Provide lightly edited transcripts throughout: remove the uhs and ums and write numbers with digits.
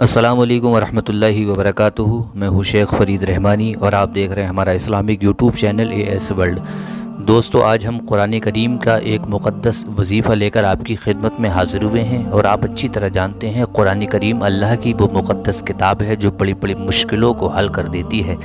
السلام علیکم ورحمۃ اللہ وبرکاتہ۔ میں ہوں شیخ فرید رحمانی اور آپ دیکھ رہے ہیں ہمارا Islamic YouTube channel AS world. دوستو، آج ہم قرآن کریم کا ایک مقدس وظیفہ لے کر آپ کی خدمت میں حاضر ہوئے ہیں، اور آپ اچھی طرح جانتے ہیں قرآن کریم اللہ کی وہ مقدس کتاب ہے جو بڑی بڑی مشکلوں کو حل کر دیتی ہے،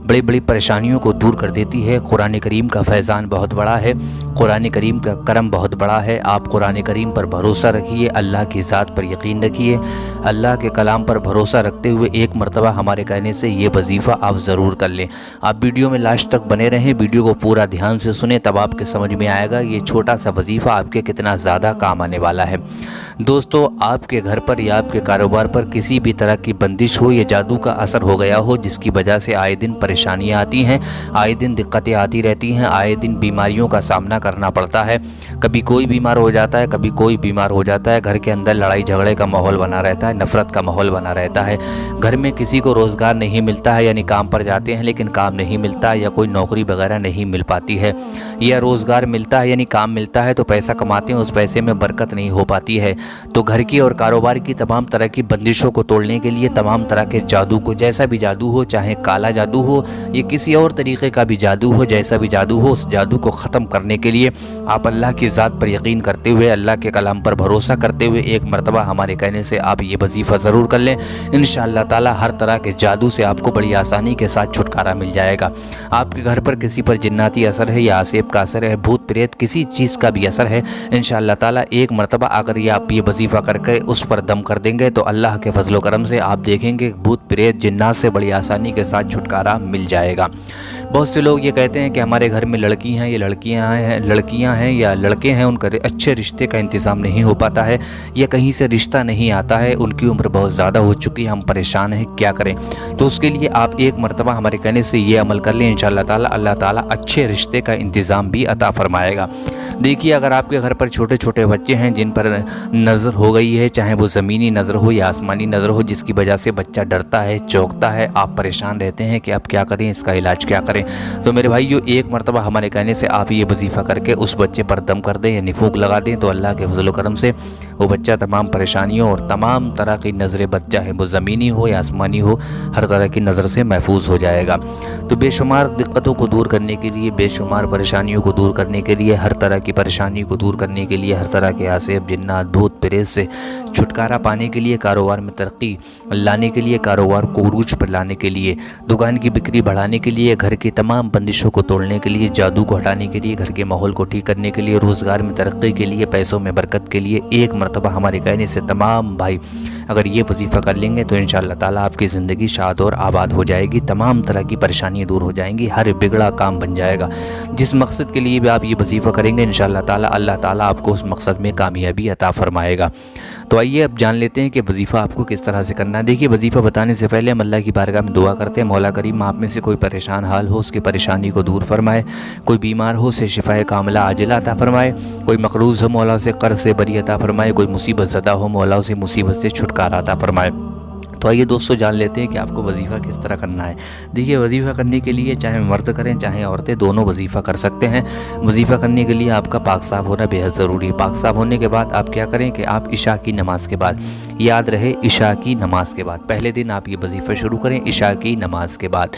بڑی بڑی پریشانیوں کو دور کر دیتی ہے۔ قرآن کریم کا فیضان بہت بڑا ہے، قرآن کریم کا کرم بہت بڑا ہے۔ آپ قرآن کریم پر بھروسہ رکھیے، اللہ کی ذات پر یقین رکھیے، اللہ کے کلام پر بھروسہ رکھتے ہوئے ایک مرتبہ ہمارے کہنے سے یہ وظیفہ آپ ضرور کر لیں۔ آپ ویڈیو میں لاسٹ تک بنے رہیں، ویڈیو کو پورا دھیان سے سنیں، تب آپ کے سمجھ میں آئے گا یہ چھوٹا سا وظیفہ آپ کے کتنا زیادہ کام آنے والا ہے۔ دوستو، آپ کے گھر پر یا آپ کے کاروبار پر کسی بھی طرح کی بندش ہو یا جادو کا اثر ہو گیا ہو، جس کی وجہ سے آئے دن پریشانیاں آتی ہیں، آئے دن دقتیں آتی رہتی ہیں، آئے دن بیماریوں کا سامنا کرنا پڑتا ہے، کبھی کوئی بیمار ہو جاتا ہے، کبھی کوئی بیمار ہو جاتا ہے، گھر کے اندر لڑائی جھگڑے کا ماحول بنا رہتا ہے، نفرت کا ماحول بنا رہتا ہے، گھر میں کسی کو روزگار نہیں ملتا ہے، یعنی کام پر جاتے ہیں لیکن کام نہیں ملتا، یا کوئی نوکری وغیرہ نہیں مل پاتی ہے، یا روزگار ملتا ہے یعنی کام ملتا ہے تو پیسہ کماتے ہیں، اس پیسے میں برکت نہیں ہو پاتی ہے۔ تو گھر کی اور کاروبار کی تمام طرح کی بندشوں کو توڑنے کے لیے، تمام طرح کے جادو کو، جیسا بھی جادو ہو، چاہے کالا جادو ہو یا کسی اور طریقے کا بھی جادو ہو، جیسا بھی جادو ہو، اس جادو کو ختم کرنے کے لیے آپ اللہ کی ذات پر یقین کرتے ہوئے، اللہ کے کلام پر بھروسہ کرتے ہوئے ایک مرتبہ ہمارے کہنے سے آپ یہ وظیفہ ضرور کر لیں۔ انشاءاللہ تعالی ہر طرح کے جادو سے آپ کو بڑی آسانی کے ساتھ چھٹکارا مل جائے گا۔ آپ کے گھر پر کسی پر جناتی اثر ہے یا آسیب کا اثر ہے، بھوت پریت کسی چیز کا بھی اثر ہے، انشاءاللہ تعالی ایک مرتبہ اگر آپ یہ وظیفہ کر کے اس پر دم کر دیں گے تو اللہ کے فضل و کرم سے آپ دیکھیں گے بھوت پریت جنات سے بڑی آسانی کے ساتھ چھٹکارا مل جائے گا۔ بہت سے لوگ یہ کہتے ہیں کہ ہمارے گھر میں لڑکی ہیں یا لڑکیاں ہیں یا لڑکے ہیں، ان کا اچھے رشتے کا انتظام نہیں ہو پاتا ہے، یا کہیں سے رشتہ نہیں آتا ہے، ان کی عمر بہت زیادہ ہو چکی ہے، ہم پریشان ہیں، کیا کریں؟ تو اس کے لیے آپ ایک مرتبہ ہمارے کہنے سے یہ عمل کر لیں، انشاءاللہ تعالی اللہ تعالی اچھے رشتے کا انتظام بھی عطا فرمائے گا۔ دیکھیے، اگر آپ کے گھر پر چھوٹے چھوٹے بچے ہیں جن پر نظر ہو گئی ہے، چاہے وہ زمینی نظر ہو یا آسمانی نظر ہو، جس کی وجہ سے بچہ ڈرتا ہے، چونکتا ہے، آپ پریشان رہتے ہیں کہ اب کیا کریں، اس کا علاج کیا کریں، تو میرے بھائیو ایک مرتبہ ہمارے کہنے سے آپ یہ وظیفہ کر کے اس بچے پر دم کر دیں یا نفوق لگا دیں، تو اللہ کے فضل و کرم سے وہ بچہ تمام پریشانیوں اور تمام طرح کی نظریں بچہ ہے، وہ زمینی ہو یا آسمانی ہو، ہر طرح کی نظر سے محفوظ ہو جائے گا۔ تو بے شمار دقتوں کو دور کرنے کے لیے، بے شمار پریشانیوں کو دور کرنے کے لیے، ہر طرح کی پریشانی کو دور کرنے کے لیے، ہر طرح کے آسیب جنات بھوت پریت سے چھٹکارا پانے کے لیے، کاروبار میں ترقی لانے کے لیے، کاروبار کو عروج پر لانے کے لیے، دکان کی بکری بڑھانے کے لیے، گھر کی تمام بندشوں کو توڑنے کے لیے، جادو کو ہٹانے کے لیے، گھر کے ماحول کو ٹھیک کرنے کے لیے، روزگار میں ترقی کے لیے، پیسوں میں برکت کے لیے، ایک مرتبہ ہمارے کہنے سے تمام بھائی اگر یہ وظیفہ کر لیں گے تو انشاءاللہ تعالیٰ آپ کی زندگی شاد اور آباد ہو جائے گی، تمام طرح کی پریشانیاں دور ہو جائیں گی، ہر بگڑا کام بن جائے گا۔ جس مقصد کے لیے بھی آپ یہ وظیفہ کریں گے انشاءاللہ تعالیٰ اللہ تعالیٰ آپ کو اس مقصد میں کامیابی عطا فرمائے گا۔ تو آئیے اب جان لیتے ہیں کہ وظیفہ آپ کو کس طرح سے کرنا ہے۔ دیکھیے، وظیفہ بتانے سے پہلے ہم اللہ کی بارگاہ میں دعا کرتے ہیں، مولا کریم آپ میں سے کوئی پریشان حال ہو اس کی پریشانی کو دور فرمائے، کوئی بیمار ہو اسے شفائے کاملہ عاجلہ عطا فرمائے، کوئی مقروض ہو مولا اسے قرض سے بری عطا فرمائے، کوئی مصیبت زدہ ہو مولا اسے مصیبت سے چھٹکارا عطا فرمائے۔ تو آئیے دوستو جان لیتے ہیں کہ آپ کو وظیفہ کس طرح کرنا ہے۔ دیکھیے، وظیفہ کرنے کے لیے چاہے مرد کریں چاہے عورتیں، دونوں وظیفہ کر سکتے ہیں۔ وظیفہ کرنے کے لیے آپ کا پاک صاف ہونا بے حد ضروری ہے۔ پاک صاف ہونے کے بعد آپ کیا کریں کہ آپ عشاء کی نماز کے بعد، یاد رہے عشاء کی نماز کے بعد، پہلے دن آپ یہ وظیفہ شروع کریں عشاء کی نماز کے بعد،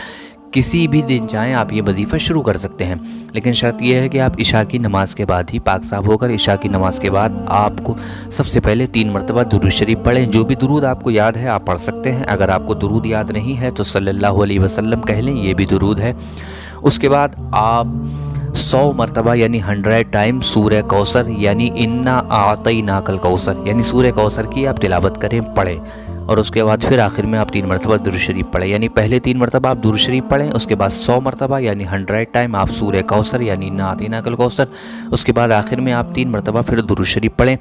کسی بھی دن چاہیں آپ یہ وظیفہ شروع کر سکتے ہیں، لیکن شرط یہ ہے کہ آپ عشاء کی نماز کے بعد ہی پاک صاف ہو کر عشاء کی نماز کے بعد آپ کو سب سے پہلے 3 مرتبہ درود شریف پڑھیں۔ جو بھی درود آپ کو یاد ہے آپ پڑھ سکتے ہیں، اگر آپ کو درود یاد نہیں ہے تو صلی اللہ علیہ وسلم کہہ لیں، یہ بھی درود ہے۔ اس کے بعد آپ 100 مرتبہ یعنی 100 ٹائم سورہ کوثر یعنی انا اعطیناک الکوثر یعنی سورہ کوثر کی آپ تلاوت کریں، پڑھیں، اور اس کے بعد پھر آخر میں آپ 3 مرتبہ درود شریف پڑھیں، یعنی پہلے 3 مرتبہ آپ درود شریف پڑھیں، اس کے بعد 100 مرتبہ یعنی 100 ٹائم آپ سورہ کوثر یعنی انا اعطیناک الکوثر، اس کے بعد آخر میں آپ 3 مرتبہ پھر درود شریف پڑھیں۔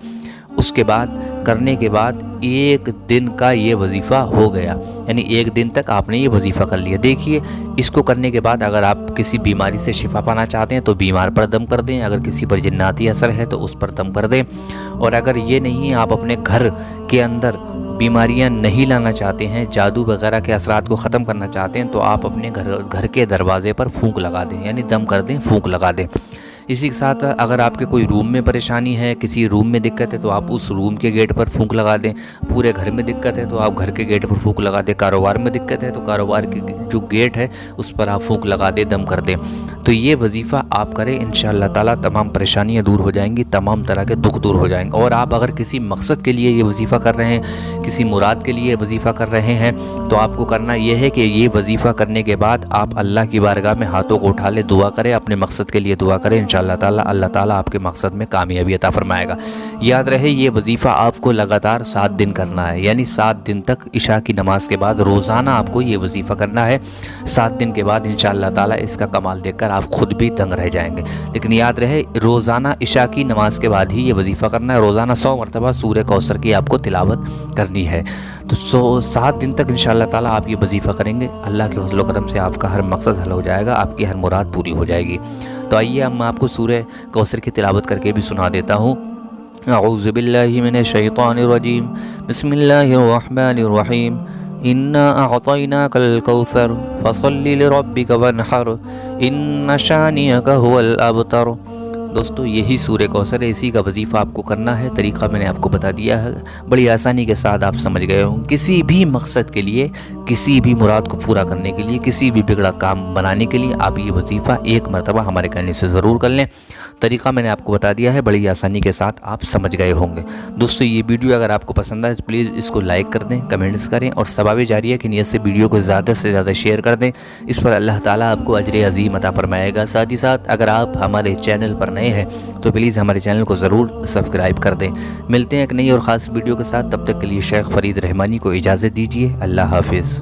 اس کے بعد کرنے کے بعد ایک دن کا یہ وظیفہ ہو گیا، یعنی ایک دن تک آپ نے یہ وظیفہ کر لیا۔ دیکھیے، اس کو کرنے کے بعد اگر آپ کسی بیماری سے شفا پانا چاہتے ہیں تو بیمار پر دم کر دیں، اگر کسی پر جناتی اثر ہے تو اس پر دم کر دیں، اور اگر یہ نہیں آپ اپنے گھر کے اندر بیماریاں نہیں لانا چاہتے ہیں، جادو وغیرہ کے اثرات کو ختم کرنا چاہتے ہیں، تو آپ اپنے گھر کے دروازے پر پھونک لگا دیں، یعنی دم کر دیں، پھونک لگا دیں۔ اسی کے ساتھ اگر آپ کے کوئی روم میں پریشانی ہے، کسی روم میں دقت ہے تو آپ اس روم کے گیٹ پر پھونک لگا دیں، پورے گھر میں دقت ہے تو آپ گھر کے گیٹ پر پھونک لگا دیں، کاروبار میں دقت ہے تو کاروبار کے جو گیٹ ہے اس پر آپ پھونک لگا دیں، دم کر دیں۔ تو یہ وظیفہ آپ کریں، انشاءاللہ تعالیٰ تمام پریشانیاں دور ہو جائیں گی، تمام طرح کے دکھ دور ہو جائیں گے۔ اور آپ اگر کسی مقصد کے لیے یہ وظیفہ کر رہے ہیں، کسی مراد کے لیے وظیفہ کر رہے ہیں، تو آپ کو کرنا یہ ہے کہ یہ وظیفہ کرنے کے بعد آپ اللہ کی بارگاہ میں ہاتھوں کو اٹھا لے، دعا کریں، اپنے مقصد کے لیے دعا کریں، انشاءاللہ تعالیٰ اللہ تعالیٰ آپ کے مقصد میں کامیابی عطا فرمائے گا۔ یاد رہے یہ وظیفہ آپ کو لگاتار 7 دن کرنا ہے، یعنی 7 دن تک عشاء کی نماز کے بعد روزانہ آپ کو یہ وظیفہ کرنا ہے۔ 7 دن کے بعد انشاءاللہ تعالیٰ اس کا کمال دیکھ کر آپ خود بھی دنگ رہ جائیں گے۔ لیکن یاد رہے روزانہ عشاء کی نماز کے بعد ہی یہ وظیفہ کرنا ہے، روزانہ 100 مرتبہ سورہ کوثر کی آپ کو تلاوت کرنی ہے۔ تو 7 دن تک انشاءاللہ تعالیٰ آپ یہ وظیفہ کریں گے، اللہ کے فضل و کرم سے آپ کا ہر مقصد حل ہو جائے گا، آپ کی ہر مراد پوری ہو جائے گی۔ تو آئیے اب میں آپ کو سورہ کوثر کی تلاوت کر کے بھی سنا دیتا ہوں۔ اعوذ باللہ من الشیطان الرجیم، بسم اللہ الرحمن الرحیم، انا اعطیناک الکوثر فصل لربک وانحر ان شانئک هو الابتر۔ دوستو یہی سورہ کوثر ہے، اسی کا وظیفہ آپ کو کرنا ہے۔ طریقہ میں نے آپ کو بتا دیا ہے، بڑی آسانی کے ساتھ آپ سمجھ گئے ہوں۔ کسی بھی مقصد کے لیے، کسی بھی مراد کو پورا کرنے کے لیے، کسی بھی بگڑا کام بنانے کے لیے آپ یہ وظیفہ ایک مرتبہ ہمارے کہنے سے ضرور کر لیں۔ طریقہ میں نے آپ کو بتا دیا ہے، بڑی آسانی کے ساتھ آپ سمجھ گئے ہوں گے۔ دوستو یہ ویڈیو اگر آپ کو پسند آئے تو پلیز اس کو لائک کر دیں، کمنٹس کریں، اور ثواب جاریہ کی نیت سے ویڈیو کو زیادہ سے زیادہ شیئر کر دیں، اس پر اللہ تعالیٰ آپ کو اجر عظیم عطا فرمائے گا۔ ساتھ ہی ساتھ اگر آپ ہمارے چینل پر نئے ہیں تو پلیز ہمارے چینل کو ضرور سبسکرائب کر دیں۔ ملتے ہیں ایک نئی اور خاص ویڈیو کے ساتھ، تب تک کے لیے شیخ فرید رحمانی کو اجازت دیجیے، اللہ حافظ۔